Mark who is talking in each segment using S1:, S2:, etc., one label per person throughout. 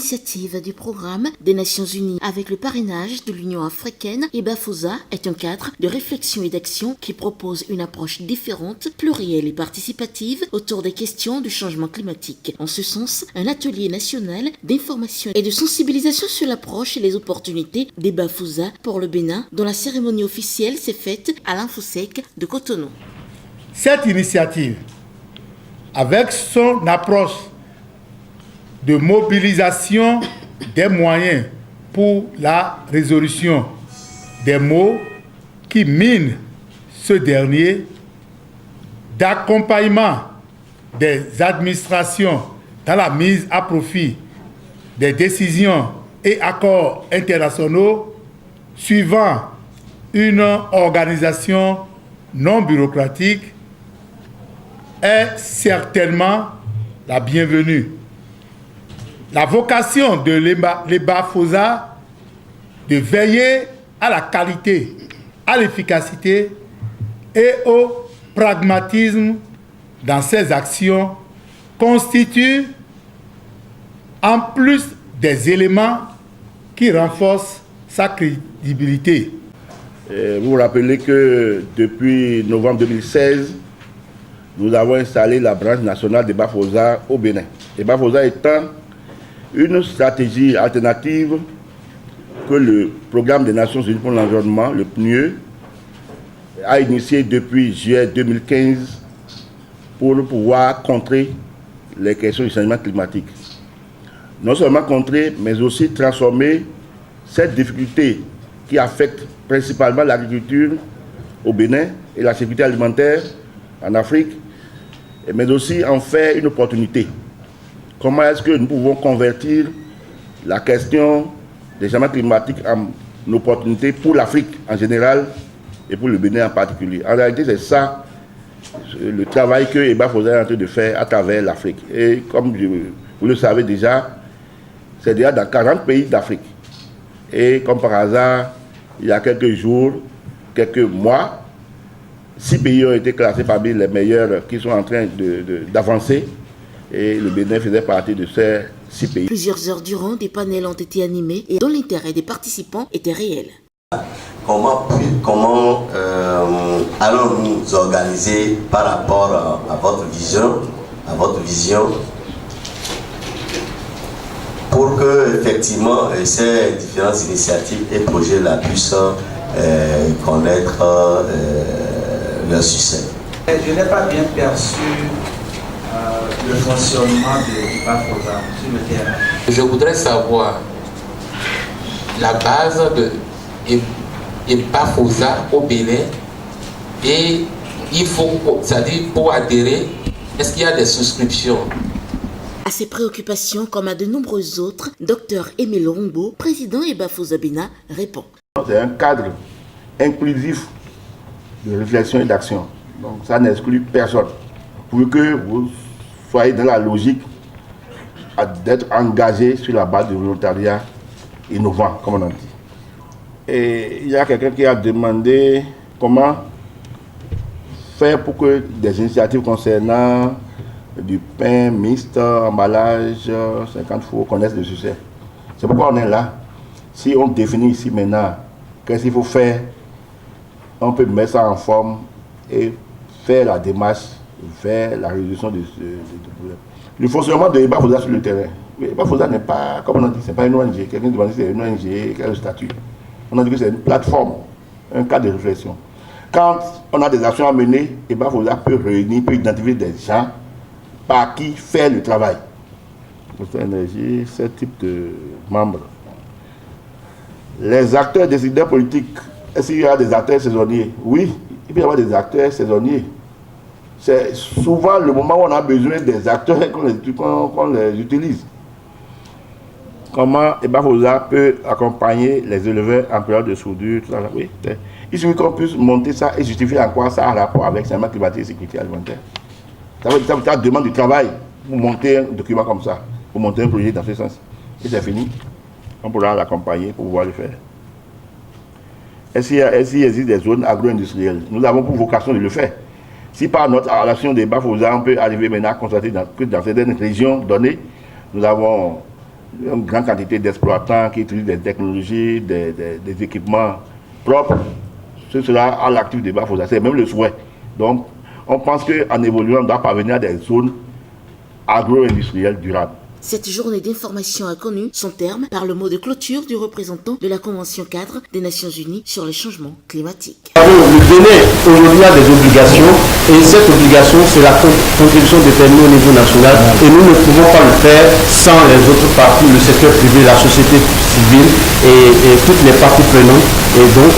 S1: l'initiative du programme des Nations Unies avec le parrainage de l'Union africaine, EBA-FOSA est un cadre de réflexion et d'action qui propose une approche différente, plurielle et participative autour des questions du changement climatique. En ce sens, un atelier national d'information et de sensibilisation sur l'approche et les opportunités d'EBA-FOSA pour le Bénin, dont la cérémonie officielle s'est faite à l'Infosec de Cotonou.
S2: Cette initiative, avec son approche de mobilisation des moyens pour la résolution des maux qui minent ce dernier, d'accompagnement des administrations dans la mise à profit des décisions et accords internationaux suivant une organisation non bureaucratique est certainement la bienvenue. La vocation de l'EBA-FOSA de veiller à la qualité, à l'efficacité et au pragmatisme dans ses actions constitue, en plus des éléments qui renforcent sa crédibilité.
S3: Vous vous rappelez que depuis novembre 2016, nous avons installé la branche nationale d'EBA-FOSA au Bénin. EBA-FOSA étant une stratégie alternative que le Programme des Nations Unies pour l'environnement, le PNUE, a initié depuis juillet 2015 pour pouvoir contrer les questions du changement climatique. Non seulement contrer, mais aussi transformer cette difficulté qui affecte principalement l'agriculture au Bénin et la sécurité alimentaire en Afrique, mais aussi en faire une opportunité. Comment est-ce que nous pouvons convertir la question des changements climatiques en opportunité pour l'Afrique en général et pour le Bénin en particulier? En réalité, c'est ça le travail que EBA-FOSA est en train de faire à travers l'Afrique. Et comme vous le savez déjà, c'est déjà dans 40 pays d'Afrique. Et comme par hasard, il y a quelques jours, quelques mois, 6 pays ont été classés parmi les meilleurs qui sont en train d'avancer. Et le Bénin faisait partie de ces 6 pays.
S1: Plusieurs heures durant, des panels ont été animés et dont l'intérêt des participants était réel.
S4: Comment allons-nous organiser par rapport à votre vision, pour que effectivement ces différentes initiatives et projets-là puissent connaître leur succès?
S5: Je n'ai pas bien perçu le fonctionnement de EBA-FOSA sur le terrain.
S6: Je voudrais savoir la base de EBA-FOSA au Bénin et il faut, c'est-à-dire pour adhérer, est-ce qu'il y a des souscriptions?
S1: À ces préoccupations, comme à de nombreuses autres, Dr Émile Rombo, président EBA-FOSA Bénin, répond.
S3: C'est un cadre inclusif de réflexion et d'action. Donc ça n'exclut personne. Pour que vous soyez dans la logique d'être engagé sur la base du volontariat innovant, comme on a dit. Et il y a quelqu'un qui a demandé comment faire pour que des initiatives concernant du pain mixte, emballage, 50 fours connaissent le succès. C'est pourquoi on est là. Si on définit ici maintenant qu'est-ce qu'il faut faire, on peut mettre ça en forme et faire la démarche vers la résolution de problème. Le fonctionnement de EBA-FOSA sur le terrain. EBA-FOSA n'est pas, comme on a dit, c'est pas une ONG. Quelqu'un demande si c'est une ONG, quel est le statut. On a dit que c'est une plateforme, un cadre de réflexion. Quand on a des actions à mener, EBA-FOSA peut réunir, peut identifier des gens par qui faire le travail. Énergie, ce type de membres. Les acteurs décideurs politiques, est-ce qu'il y a des acteurs saisonniers? Oui, il peut y avoir des acteurs saisonniers. C'est souvent le moment où on a besoin des acteurs qu'on les utilise. Comment EBA-FOSA peut accompagner les éleveurs en période de soudure, tout ça? Oui, il suffit qu'on puisse monter ça et justifier en quoi ça a un rapport avec le changement climatique et sécurité alimentaire. Ça demande du travail pour monter un document comme ça, pour monter un projet dans ce sens. Et c'est fini. On pourra l'accompagner pour pouvoir le faire. Est-ce qu'il existe des zones agro-industrielles? Nous avons pour vocation de le faire. Si par notre relation des EBA-FOSA, on peut arriver maintenant à constater que dans certaines régions données, nous avons une grande quantité d'exploitants qui utilisent des technologies, des équipements propres. Ce sera à l'actif de Bafoussam, c'est même le souhait. Donc, on pense qu'en évoluant, on doit parvenir à des zones agro-industrielles durables.
S1: Cette journée d'information a connu son terme par le mot de clôture du représentant de la Convention cadre des Nations Unies sur les changements climatiques.
S7: Le Bénin aujourd'hui a des obligations et cette obligation c'est la contribution déterminée au niveau national et nous ne pouvons pas le faire sans les autres parties, le secteur privé, la société civile et toutes les parties prenantes. Et donc,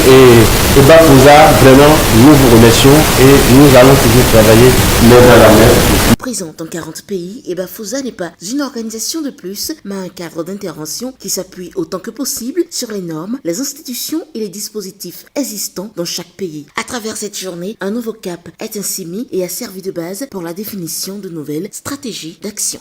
S7: Bafoussam, vraiment, nous vous remercions et nous allons toujours travailler main dans la main.
S1: Présente en 40 pays, Bafoussam n'est pas une organisation de plus, mais un cadre d'intervention qui s'appuie autant que possible sur les normes, les institutions et les dispositifs existants dans chaque pays. À travers cette journée, un nouveau cap est ainsi mis et a servi de base pour la définition de nouvelles stratégies d'action.